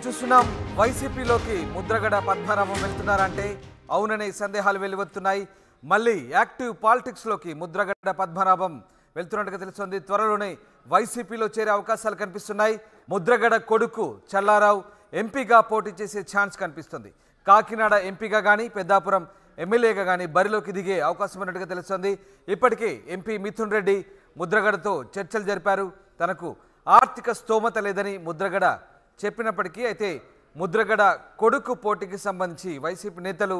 చూస్తున్నాం వైసీపీలోకి ముద్రగడ పద్మనాభం వెళ్తున్నారంటే అవుననే సందేహాలు వెలువెత్తుతున్నాయి. మళ్ళీ యాక్టివ్ పాలిటిక్స్లోకి ముద్రగడ పద్మనాభం వెళ్తున్నట్టుగా తెలుస్తోంది. త్వరలోనే వైసీపీలో చేరే అవకాశాలు కనిపిస్తున్నాయి. ముద్రగడ కొడుకు చల్లారావు ఎంపీగా పోటీ చేసే ఛాన్స్ కనిపిస్తుంది. కాకినాడ ఎంపీగా కానీ పెద్దాపురం ఎమ్మెల్యేగా కానీ బరిలోకి దిగే అవకాశం ఉన్నట్టుగా తెలుస్తోంది. ఇప్పటికే ఎంపీ మిథున్ రెడ్డి ముద్రగడతో చర్చలు జరిపారు. తనకు ఆర్థిక స్తోమత లేదని ముద్రగడ చెప్పినప్పటికీ అయితే ముద్రగడ కొడుకు పోటీకి సంబంధించి వైసీపీ నేతలు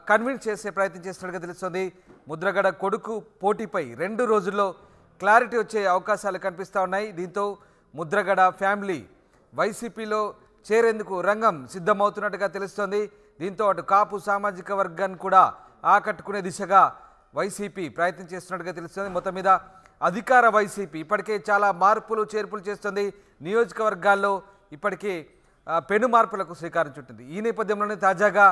కన్విన్స్ చేసే ప్రయత్నం చేస్తున్నట్టుగా తెలుస్తోంది. ముద్రగడ కొడుకు పోటీపై 2 రోజుల్లో క్లారిటీ వచ్చే అవకాశాలు కనిపిస్తూ ఉన్నాయి. దీంతో ముద్రగడ ఫ్యామిలీ వైసీపీలో చేరేందుకు రంగం సిద్ధమవుతున్నట్టుగా తెలుస్తోంది. దీంతో అటు కాపు సామాజిక వర్గాన్ని కూడా ఆకట్టుకునే దిశగా వైసీపీ ప్రయత్నం చేస్తున్నట్టుగా తెలుస్తోంది. మొత్తం మీద అధికార వైసీపీ ఇప్పటికే చాలా మార్పులు చేర్పులు చేస్తుంది. నియోజకవర్గాల్లో ఇప్పటికే పెను మార్పులకు శ్రీకారం చుట్టింది. ఈ నేపథ్యంలోనే తాజాగా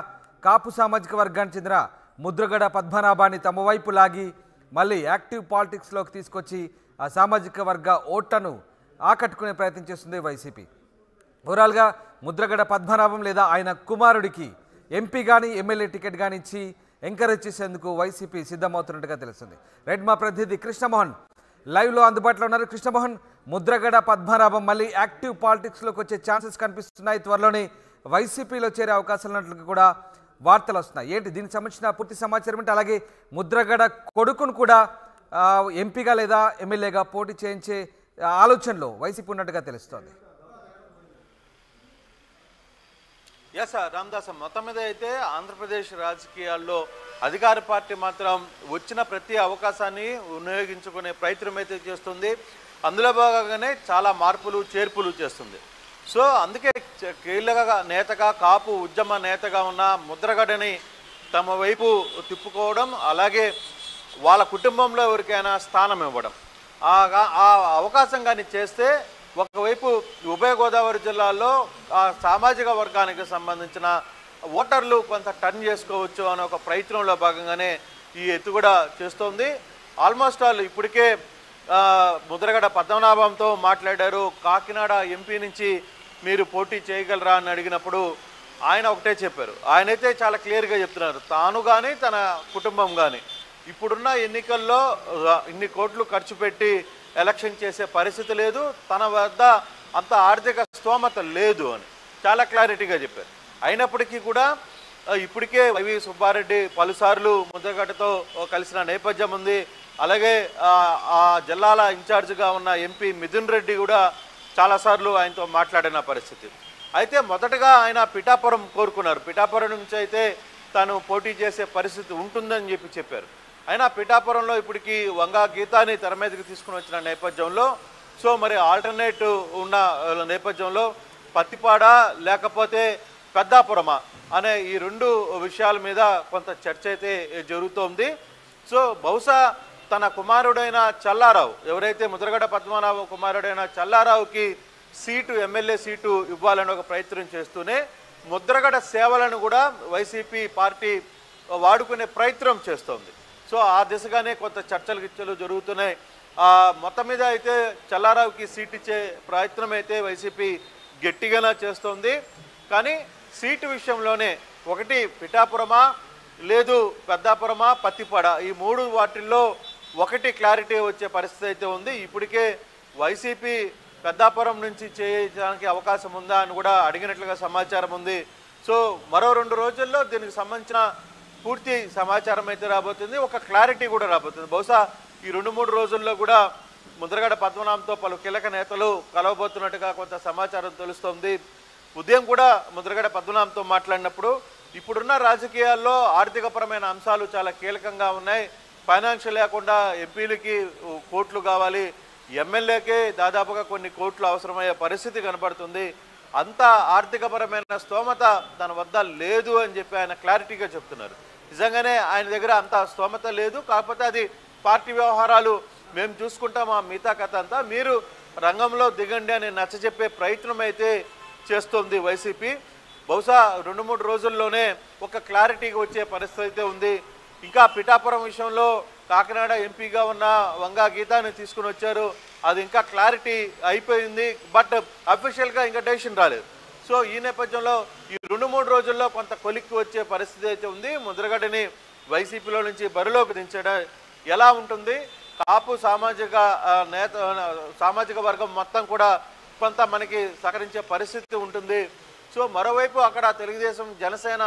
కాపు సామాజిక వర్గానికి చెందిన ముద్రగడ పద్మనాభాన్ని తమ వైపు లాగి మళ్ళీ యాక్టివ్ పాలిటిక్స్లోకి తీసుకొచ్చి ఆ సామాజిక వర్గ ఓట్లను ఆకట్టుకునే ప్రయత్నం చేస్తుంది వైసీపీ. ఓవరాల్గా ముద్రగడ పద్మనాభం లేదా ఆయన కుమారుడికి ఎంపీ కానీ ఎమ్మెల్యే టికెట్ కానీ ఇచ్చి ఎంకరేజ్ చేసేందుకు వైసీపీ సిద్ధమవుతున్నట్టుగా తెలుస్తుంది. రైట్, మా ప్రతినిధి కృష్ణమోహన్ లైవ్లో అందుబాటులో ఉన్నారు. కృష్ణమోహన్, ముద్రగడ పద్మనాభం మళ్ళీ యాక్టివ్ పాలిటిక్స్లోకి వచ్చే ఛాన్సెస్ కనిపిస్తున్నాయి. త్వరలోనే వైసీపీలో చేరే అవకాశాలు ఉన్నట్లు కూడా వార్తలు వస్తున్నాయి. ఏంటి దీనికి సంబంధించిన పూర్తి సమాచారం ఏంటి? అలాగే ముద్రగడ కొడుకును కూడా ఎంపీగా లేదా ఎమ్మెల్యేగా పోటీ చేయించే ఆలోచనలో వైసీపీ ఉన్నట్టుగా తెలుస్తోంది. ఎస్ రామదాస్, మొత్తం మీద అయితే ఆంధ్రప్రదేశ్ రాజకీయాల్లో అధికార పార్టీ మాత్రం వచ్చిన ప్రతి అవకాశాన్ని వినియోగించుకునే ప్రయత్నం అయితే చేస్తుంది. అందులో భాగంగానే చాలా మార్పులు చేర్పులు చేస్తుంది. సో అందుకే కీలక నేతగా కాపు ఉద్యమ నేతగా ఉన్న ముద్రగడని తమ వైపు తిప్పుకోవడం, అలాగే వాళ్ళ కుటుంబంలో ఎవరికైనా స్థానం ఇవ్వడం, ఆ అవకాశం కానీ చేస్తే ఒకవైపు ఉభయ గోదావరి జిల్లాల్లో ఆ సామాజిక వర్గానికి సంబంధించిన ఓటర్లు కొంత టర్న్ చేసుకోవచ్చు అనే ఒక ప్రయత్నంలో భాగంగానే ఈ ఎత్తుగడ చేస్తోంది. ఆల్మోస్ట్ ఆల్ ఇప్పటికే ముద్రగడ పద్మనాభంతో మాట్లాడారు. కాకినాడ ఎంపీ నుంచి మీరు పోటీ చేయగలరా అని అడిగినప్పుడు ఆయన ఒకటే చెప్పారు. ఆయనైతే చాలా క్లియర్గా చెప్తున్నారు, తాను కానీ తన కుటుంబం కానీ ఇప్పుడున్న ఎన్నికల్లో ఇన్ని కోట్లు ఖర్చు పెట్టి ఎలక్షన్ చేసే పరిస్థితి లేదు, తన వద్ద అంత ఆర్థిక స్తోమత లేదు అని చాలా క్లారిటీగా చెప్పారు. అయినప్పటికీ కూడా ఇప్పటికే వైవి సుబ్బారెడ్డి పలుసార్లు ముద్రగడతో కలిసిన నేపథ్యం ఉంది. అలాగే ఆ జిల్లాల ఇన్ఛార్జిగా ఉన్న ఎంపీ మిథున్ రెడ్డి కూడా చాలాసార్లు ఆయనతో మాట్లాడిన పరిస్థితి. అయితే మొదటగా ఆయన పిఠాపురం కోరుకున్నారు. పిఠాపురం నుంచి అయితే తాను పోటీ చేసే పరిస్థితి ఉంటుందని చెప్పారు. అయినా పిఠాపురంలో ఇప్పటికీ వంగా గీతాని తెర మీదకి తీసుకుని వచ్చిన నేపథ్యంలో సో మరి ఆల్టర్నేటివ్ ఉన్న నేపథ్యంలో పత్తిపాడ లేకపోతే పెద్దాపురమా అనే ఈ 2 విషయాల మీద కొంత చర్చ అయితే జరుగుతోంది. సో బహుశా తన కుమారుడైన చల్లారావు, ఎవరైతే ముద్రగడ పద్మనాభం కుమారుడైన చల్లారావుకి సీటు ఎమ్మెల్యే సీటు ఇవ్వాలని ఒక ప్రయత్నం చేస్తూనే ముద్రగడ సేవలను కూడా వైసీపీ పార్టీ వాడుకునే ప్రయత్నం చేస్తోంది. సో ఆ దిశగానే కొంత చర్చలు జరుగుతున్నాయి. మొత్తం మీద అయితే చల్లారావుకి సీట్ ఇచ్చే ప్రయత్నం అయితే వైసీపీ గట్టిగానే చేస్తోంది. కానీ సీటు విషయంలోనే ఒకటి పిఠాపురమా లేదు పెద్దాపురమా పత్తిపాడ, ఈ 3 వాటిల్లో ఒకటి క్లారిటీ వచ్చే పరిస్థితి అయితే ఉంది. ఇప్పటికే వైసీపీ పెద్దాపురం నుంచి చేయడానికి అవకాశం ఉందా అని కూడా అడిగినట్లుగా సమాచారం ఉంది. సో మరో 2 రోజుల్లో దీనికి సంబంధించిన పూర్తి సమాచారం అయితే రాబోతుంది, ఒక క్లారిటీ కూడా రాబోతుంది. బహుశా ఈ 2-3 రోజుల్లో కూడా ముద్రగడ పద్మనాభంతో పలు కీలక నేతలు కలవబోతున్నట్టుగా కొంత సమాచారం తెలుస్తోంది. ఉదయం కూడా ముద్రగడ పద్మనాభంతో మాట్లాడినప్పుడు ఇప్పుడున్న రాజకీయాల్లో ఆర్థికపరమైన అంశాలు చాలా కీలకంగా ఉన్నాయి. ఫైనాన్షియల్ లేకుండా ఎంపీలకి కోట్లు కావాలి, ఎమ్మెల్యేకే దాదాపుగా కొన్ని కోట్లు అవసరమయ్యే పరిస్థితి కనబడుతుంది. అంత ఆర్థికపరమైన స్తోమత తన వద్ద లేదు అని చెప్పి ఆయన క్లారిటీగా చెప్తున్నారు. నిజంగానే ఆయన దగ్గర అంత స్తోమత లేదు, కాకపోతే అది పార్టీ వ్యవహారాలు మేము చూసుకుంటాం, ఆ మిగతా కథ అంతా మీరు రంగంలో దిగండి అని నచ్చజెప్పే ప్రయత్నం అయితే చేస్తోంది వైసీపీ. బహుశా 2-3 రోజుల్లోనే ఒక క్లారిటీగా వచ్చే పరిస్థితి అయితే ఉంది. ఇంకా పిఠాపురం విషయంలో కాకినాడ ఎంపీగా ఉన్న వంగా గీతాని తీసుకుని వచ్చారు, అది ఇంకా క్లారిటీ అయిపోయింది, బట్ అఫీషియల్గా ఇంకా డెసిషన్ రాలేదు. సో ఈ నేపథ్యంలో ఈ 2-3 రోజుల్లో కొంత కొలిక్కి వచ్చే పరిస్థితి అయితే ఉంది. ముద్రగడని వైసీపీలో నుంచి బరిలోకి దించడం ఎలా ఉంటుంది, కాపు సామాజిక వర్గం మొత్తం కూడా కొంత మనకి సహకరించే పరిస్థితి ఉంటుంది. సో మరోవైపు అక్కడ తెలుగుదేశం జనసేన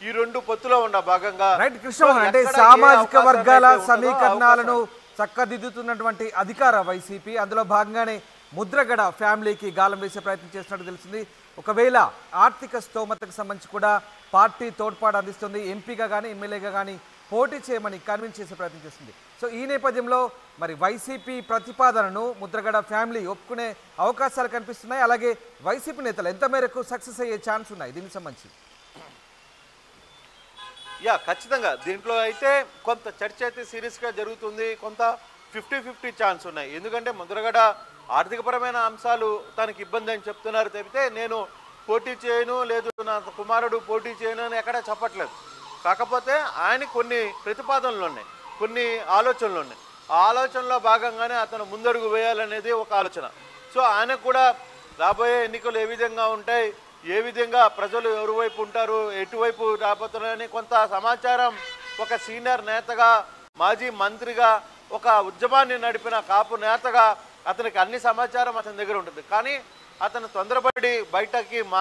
ఈ 2 పొత్తులో ఉన్న భాగంగా రైట్ కృష్ణమోహన్, అంటే సామాజిక వర్గాల సమీకరణాలను చక్కదిద్దుతున్నటువంటి అధికార వైసీపీ, అందులో భాగంగానే ముద్రగడ ఫ్యామిలీకి గాలం వేసే ప్రయత్నం చేస్తున్నట్టు తెలిసింది. ఒకవేళ ఆర్థిక స్తోమతకు సంబంధించి కూడా పార్టీ తోడ్పాటు అందిస్తుంది, ఎంపీగా కానీ ఎమ్మెల్యేగా కానీ పోటీ చేయమని కన్విన్స్ చేసే ప్రయత్నం చేస్తుంది. సో ఈ నేపథ్యంలో మరి వైసీపీ ప్రతిపాదనను ముద్రగడ ఫ్యామిలీ ఒప్పుకునే అవకాశాలు కనిపిస్తున్నాయి. అలాగే వైసీపీ నేతలు ఎంత మేరకు సక్సెస్ అయ్యే ఛాన్స్ ఉన్నాయి దీనికి సంబంధించి? ఖచ్చితంగా దీంట్లో అయితే కొంత చర్చ అయితే సీరియస్గా జరుగుతుంది. కొంత 50-50 ఛాన్స్ ఉన్నాయి. ఎందుకంటే ముద్రగడ ఆర్థికపరమైన అంశాలు తనకి ఇబ్బంది అని చెప్తున్నారు తప్పితే నేను పోటీ చేయను, లేదు నా కుమారుడు పోటీ చేయను అని ఎక్కడా చెప్పట్లేదు. కాకపోతే ఆయన కొన్ని ప్రతిపాదనలు ఉన్నాయి, కొన్ని ఆలోచనలు ఉన్నాయి. ఆ ఆలోచనలో భాగంగానే అతను ముందడుగు వేయాలనేది ఒక ఆలోచన. సో ఆయనకు కూడా రాబోయే ఎన్నికలు ఏ విధంగా ఉంటాయి, ఏ విధంగా ప్రజలు ఎవరి వైపు ఉంటారు, ఎటువైపు రాబోతున్నారని కొంత సమాచారం ఒక సీనియర్ నేతగా, మాజీ మంత్రిగా, ఒక ఉద్యమాన్ని నడిపిన కాపు నేతగా అతనికి అన్ని సమాచారం అతని దగ్గర ఉంటుంది. కానీ అతను తొందరపడి బయటకి